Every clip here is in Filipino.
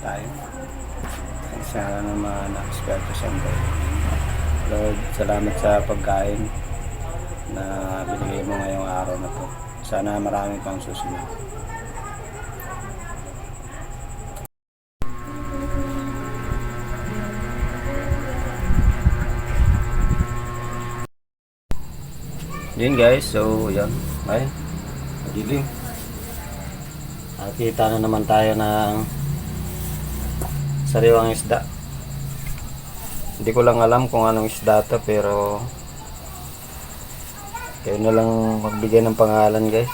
tayo. Sana naman na-Espiritu Santo. Lord, salamat sa pagkain na binigay mo ngayong araw na to. Sana marami pang susunod. Yun guys, so yan. Ay, madilim. Nakita na naman tayo ng sariwang isda. Hindi ko lang alam kung anong isda to, pero kayo na lang magbigay ng pangalan guys.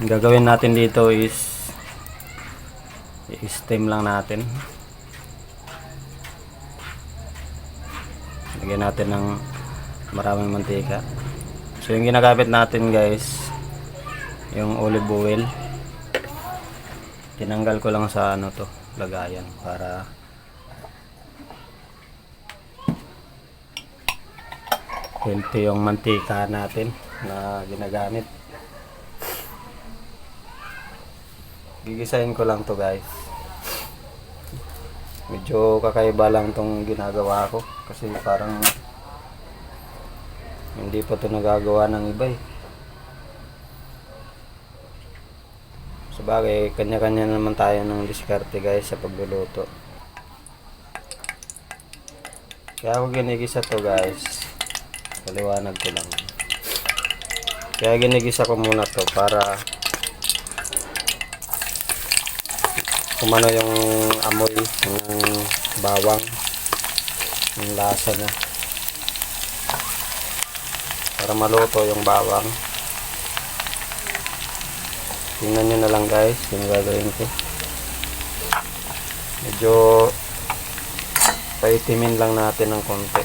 Ang gagawin natin dito is i-steam lang natin. Lagyan natin ng maraming mantika. So yung ginagamit natin guys, yung olive oil. Tinanggal ko lang sa ano to, lagayan para healthy yung mantika natin na ginagamit. Gigisahin ko lang to guys. Medyo kakaiba lang tong ginagawa ko kasi parang hindi pa to nagagawa ng iba eh. Sabagay, kanya-kanya naman tayo ng diskarte guys sa pagluluto. Kaya ako ginigisa to guys. Paliwanag ko lang. Kaya ginigisa ko muna to para kumano yung amoy ng bawang, yung lasa niya, para maluto yung bawang. Tingnan nyo na lang guys yung gagawin ko. Medyo paitimin lang natin ng konti.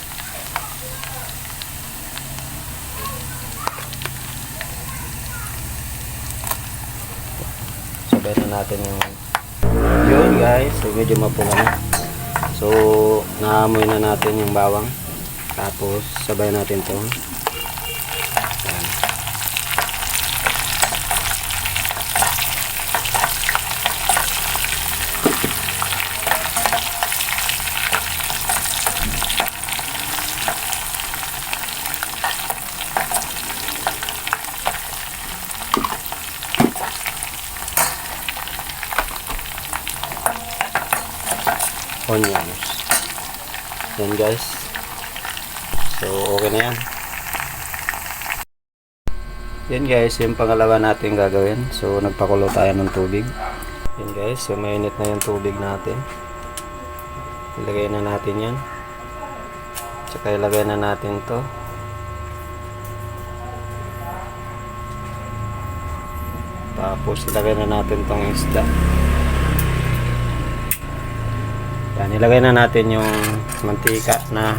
Sabay na natin yung yun guys, so medyo mapula na. So naamoy na natin yung bawang. Tapos sabay natin to. Yan. Onions. Yan guys. So okay na yan. Yan guys, yung pangalawa natin gagawin. So nagpakulo tayo ng tubig. Yan guys, so mainit na yung tubig natin. Ilagay na natin yan. Tsaka ilagay na natin to. Tapos ilagay na natin tong isda. Yan, ilagay na natin yung mantika na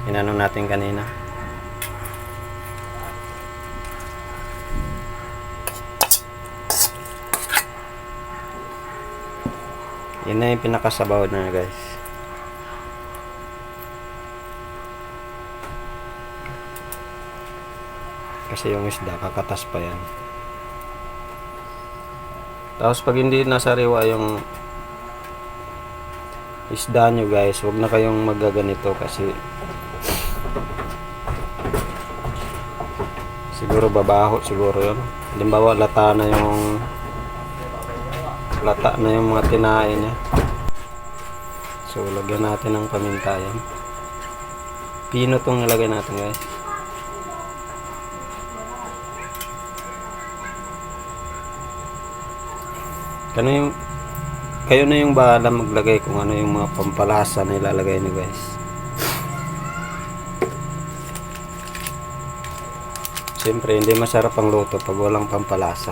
inano natin kanina. Yan na yung pinakasabaw na guys. Kasi yung isda kakatas pa yan. Tapos pag hindi nasariwa yung isda nyo guys, huwag na kayong magaganito kasi siguro babaho siguro yun. Halimbawa lata na yung mga tinain niya. So lagyan natin ng paminta yan. Pino tong nilagay natin guys. Kayo na yung bahala maglagay kung ano yung mga pampalasa na ilalagay niyo guys. Siyempre hindi masarap ang luto pag walang pampalasa.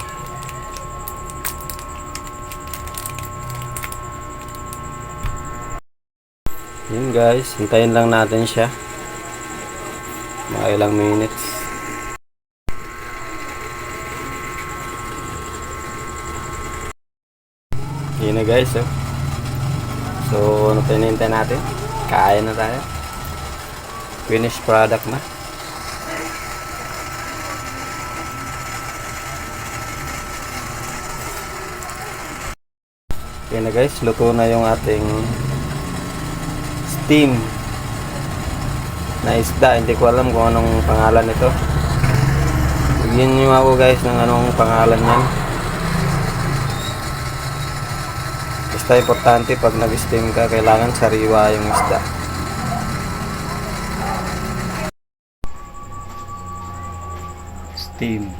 Yun guys, hintayin lang natin siya mga ilang minutes. Yun na guys, oh. So, ano pa hinihintay natin? Kain na tayo. Finished product na. Okay na guys, luto na yung ating steam na isda. Hindi ko alam kung anong pangalan nito. Bigyan nyo ako guys ng anong pangalan yan. Basta importante pag nag-steam ka, kailangan sariwa yung isda. Steam.